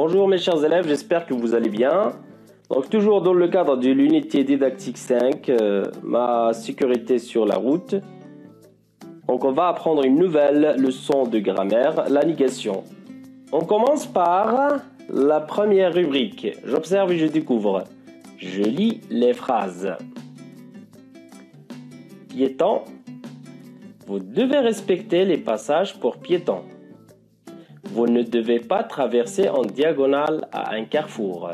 Bonjour mes chers élèves, j'espère que vous allez bien. Donc toujours dans le cadre de l'unité didactique 5, ma sécurité sur la route. Donc on va apprendre une nouvelle leçon de grammaire, la négation. On commence par la première rubrique. J'observe et je découvre. Je lis les phrases. Piéton. Vous devez respecter les passages pour piétons. Vous ne devez pas traverser en diagonale à un carrefour.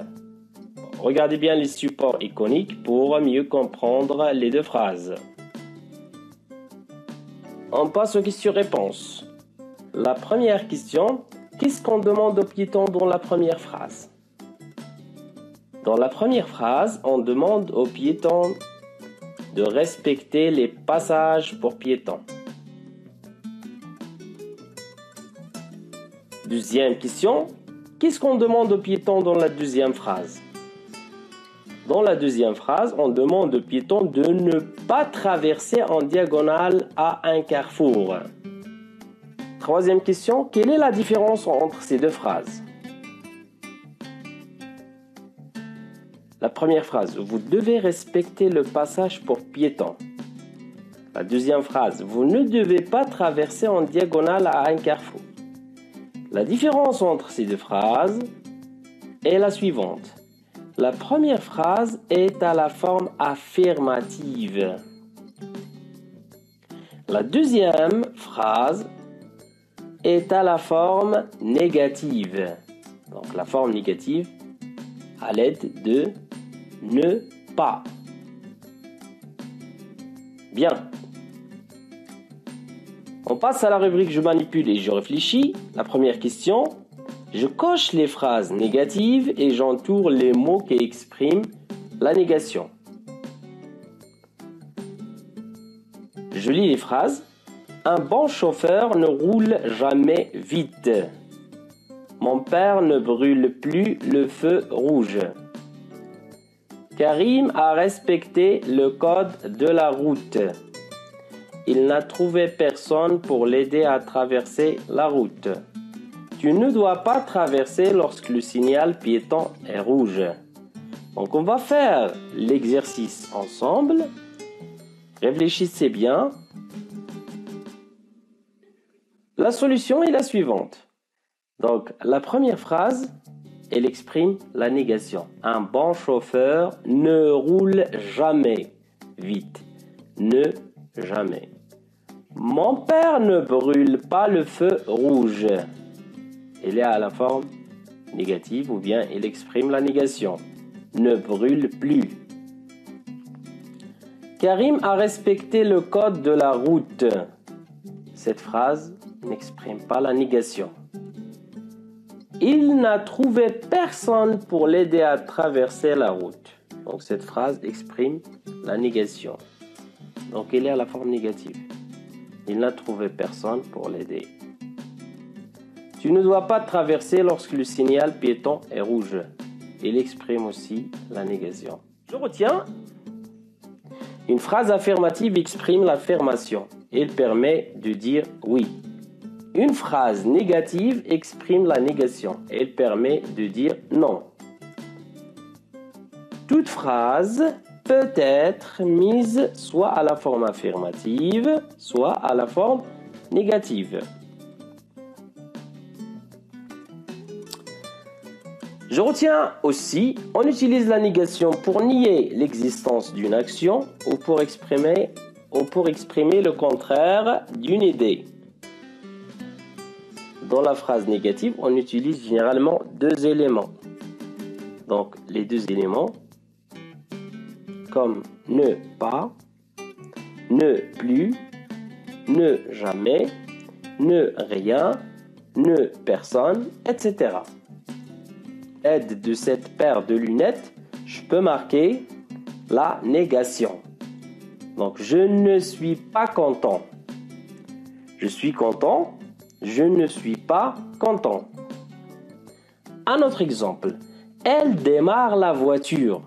Regardez bien les supports iconiques pour mieux comprendre les deux phrases. On passe aux questions-réponses. La première question, qu'est-ce qu'on demande aux piétons dans la première phrase? Dans la première phrase, on demande aux piétons de respecter les passages pour piétons. Deuxième question, qu'est-ce qu'on demande aux piétons dans la deuxième phrase? Dans la deuxième phrase, on demande aux piétons de ne pas traverser en diagonale à un carrefour. Troisième question, quelle est la différence entre ces deux phrases? La première phrase, vous devez respecter le passage pour piétons. La deuxième phrase, vous ne devez pas traverser en diagonale à un carrefour. La différence entre ces deux phrases est la suivante. La première phrase est à la forme affirmative. La deuxième phrase est à la forme négative. Donc la forme négative à l'aide de ne pas. Bien. On passe à la rubrique je manipule et je réfléchis. La première question. Je coche les phrases négatives et j'entoure les mots qui expriment la négation. Je lis les phrases. Un bon chauffeur ne roule jamais vite. Mon père ne brûle plus le feu rouge. Karim a respecté le code de la route. Il n'a trouvé personne pour l'aider à traverser la route. Tu ne dois pas traverser lorsque le signal piéton est rouge. Donc on va faire l'exercice ensemble. Réfléchissez bien. La solution est la suivante. Donc la première phrase, elle exprime la négation. Un bon chauffeur ne roule jamais vite. Ne jamais. Mon père ne brûle pas le feu rouge. Elle est à la forme négative ou bien elle exprime la négation. Ne brûle plus. Karim a respecté le code de la route. Cette phrase n'exprime pas la négation. Il n'a trouvé personne pour l'aider à traverser la route. Donc cette phrase exprime la négation. Donc elle est à la forme négative. Il n'a trouvé personne pour l'aider. Tu ne dois pas traverser lorsque le signal piéton est rouge. Il exprime aussi la négation. Je retiens. Une phrase affirmative exprime l'affirmation. Elle permet de dire oui. Une phrase négative exprime la négation. Elle permet de dire non. Toute phrase peut être mise soit à la forme affirmative, soit à la forme négative. Je retiens aussi, on utilise la négation pour nier l'existence d'une action ou pour exprimer le contraire d'une idée. Dans la phrase négative, on utilise généralement deux éléments. Donc, les deux éléments, comme ne pas, ne plus, ne jamais, ne rien, ne personne, etc. Aide de cette paire de lunettes, je peux marquer la négation. Donc, je ne suis pas content. Je suis content. Je ne suis pas content. Un autre exemple. Elle démarre la voiture.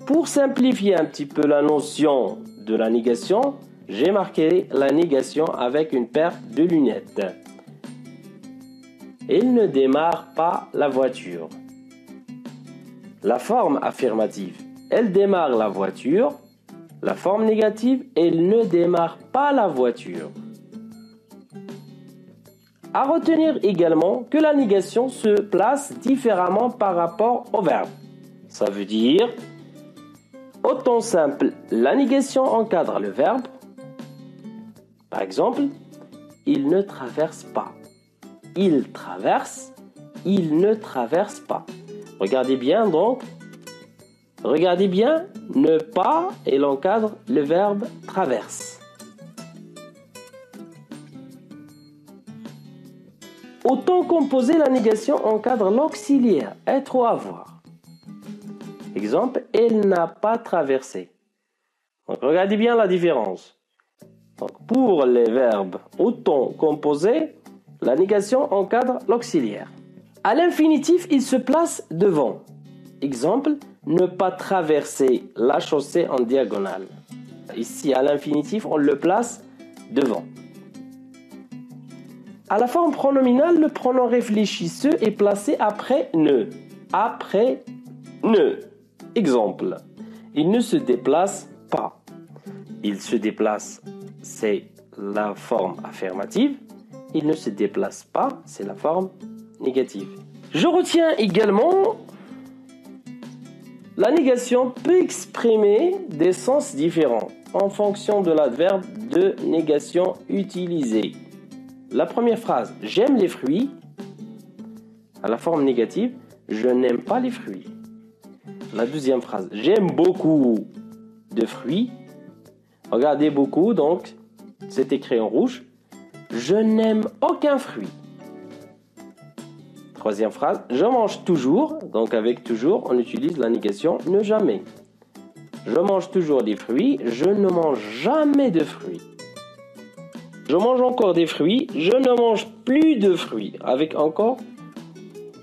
Pour simplifier un petit peu la notion de la négation, j'ai marqué la négation avec une paire de lunettes. il ne démarre pas la voiture. La forme affirmative, elle démarre la voiture. La forme négative, elle ne démarre pas la voiture. À retenir également que la négation se place différemment par rapport au verbe. Ça veut dire, au temps simple, la négation encadre le verbe. Par exemple, il ne traverse pas. Il traverse, il ne traverse pas. Regardez bien donc. Regardez bien, ne pas, elle encadre le verbe traverse. Au temps composé, la négation encadre l'auxiliaire, être ou avoir. Exemple, elle n'a pas traversé. Donc, regardez bien la différence. Donc, pour les verbes au temps composé, la négation encadre l'auxiliaire. À l'infinitif, il se place devant. Exemple, ne pas traverser la chaussée en diagonale. Ici, à l'infinitif, on le place devant. À la forme pronominale, le pronom réfléchisseux est placé après ne. Après ne. Exemple, il ne se déplace pas. Il se déplace, c'est la forme affirmative. Il ne se déplace pas, c'est la forme négative. Je retiens également, la négation peut exprimer des sens différents en fonction de l'adverbe de négation utilisé. La première phrase, j'aime les fruits, à la forme négative, je n'aime pas les fruits. La deuxième phrase, j'aime beaucoup de fruits. Regardez beaucoup, donc c'est écrit en rouge. Je n'aime aucun fruit. Troisième phrase, je mange toujours. Donc avec toujours, on utilise la négation ne jamais. Je mange toujours des fruits. Je ne mange jamais de fruits. Je mange encore des fruits. Je ne mange plus de fruits. Avec encore,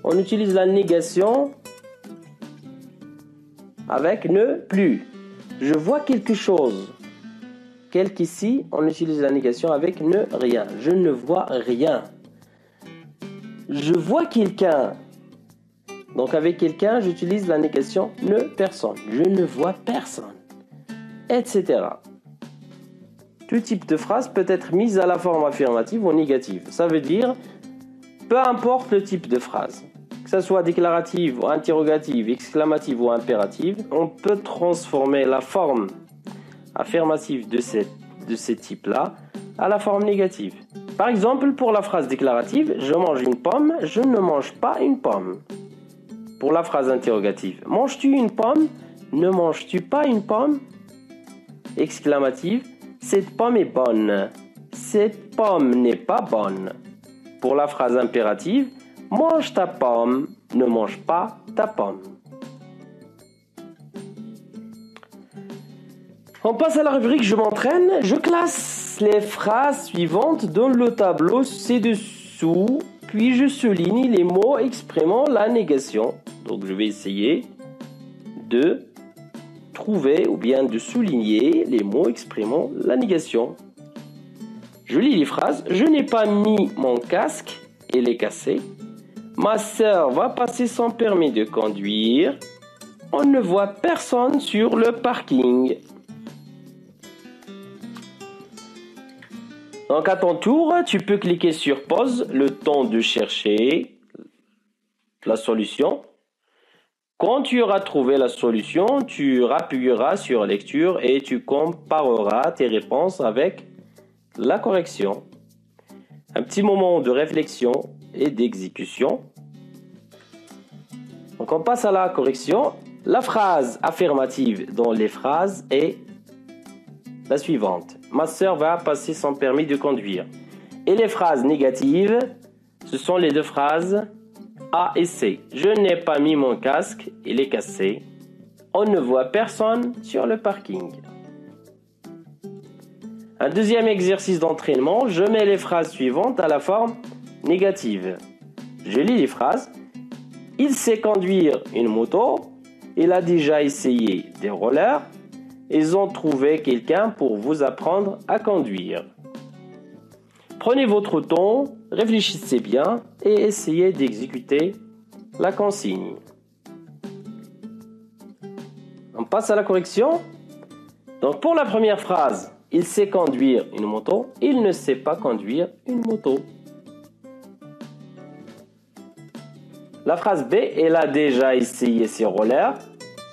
on utilise la négation avec ne plus. Je vois quelque chose. Qu'ici, on utilise la négation avec ne rien. Je ne vois rien. Je vois quelqu'un. Donc avec quelqu'un, j'utilise la négation ne personne. Je ne vois personne. Etc. Tout type de phrase peut être mise à la forme affirmative ou négative. Ça veut dire, peu importe le type de phrase, que ce soit déclarative ou interrogative, exclamative ou impérative, on peut transformer la forme affirmative de ce type-là à la forme négative. Par exemple, pour la phrase déclarative, je mange une pomme, je ne mange pas une pomme. Pour la phrase interrogative, manges-tu une pomme, ne manges-tu pas une pomme? Exclamative, cette pomme est bonne, cette pomme n'est pas bonne. Pour la phrase impérative, mange ta pomme, ne mange pas ta pomme. On passe à la rubrique je m'entraîne. Je classe les phrases suivantes dans le tableau ci-dessous, puis je souligne les mots exprimant la négation. Donc je vais essayer de trouver ou bien de souligner les mots exprimant la négation. Je lis les phrases. Je n'ai pas mis mon casque, il est cassé. Ma sœur va passer son permis de conduire. On ne voit personne sur le parking. Donc à ton tour, tu peux cliquer sur pause, le temps de chercher la solution. Quand tu auras trouvé la solution, tu appuieras sur lecture et tu compareras tes réponses avec la correction. Un petit moment de réflexion et d'exécution. Donc on passe à la correction. La phrase affirmative dans les phrases est la suivante. Ma sœur va passer son permis de conduire. Et les phrases négatives, ce sont les deux phrases A et C. Je n'ai pas mis mon casque, il est cassé. On ne voit personne sur le parking. Un deuxième exercice d'entraînement, je mets les phrases suivantes à la forme négative. Je lis les phrases. Il sait conduire une moto. Il a déjà essayé des rollers. Ils ont trouvé quelqu'un pour vous apprendre à conduire. Prenez votre temps, réfléchissez bien et essayez d'exécuter la consigne. On passe à la correction. Donc pour la première phrase, il sait conduire une moto, il ne sait pas conduire une moto. La phrase B, elle a déjà essayé ses rollers.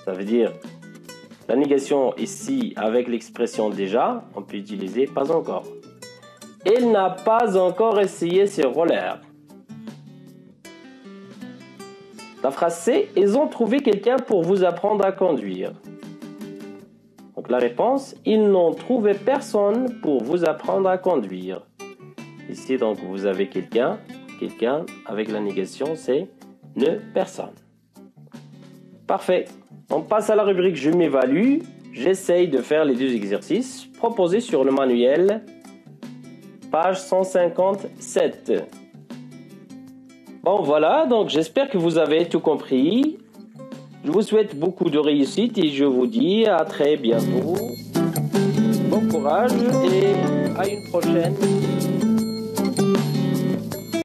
Ça veut dire la négation ici avec l'expression déjà, on peut utiliser pas encore. Il n'a pas encore essayé ses rollers. La phrase C, ils ont trouvé quelqu'un pour vous apprendre à conduire. Donc la réponse, ils n'ont trouvé personne pour vous apprendre à conduire. Ici donc vous avez quelqu'un avec la négation c'est ne personne. Parfait. On passe à la rubrique je m'évalue. J'essaye de faire les deux exercices proposés sur le manuel, page 157. Bon voilà, donc j'espère que vous avez tout compris. Je vous souhaite beaucoup de réussite et je vous dis à très bientôt. Bon courage et à une prochaine.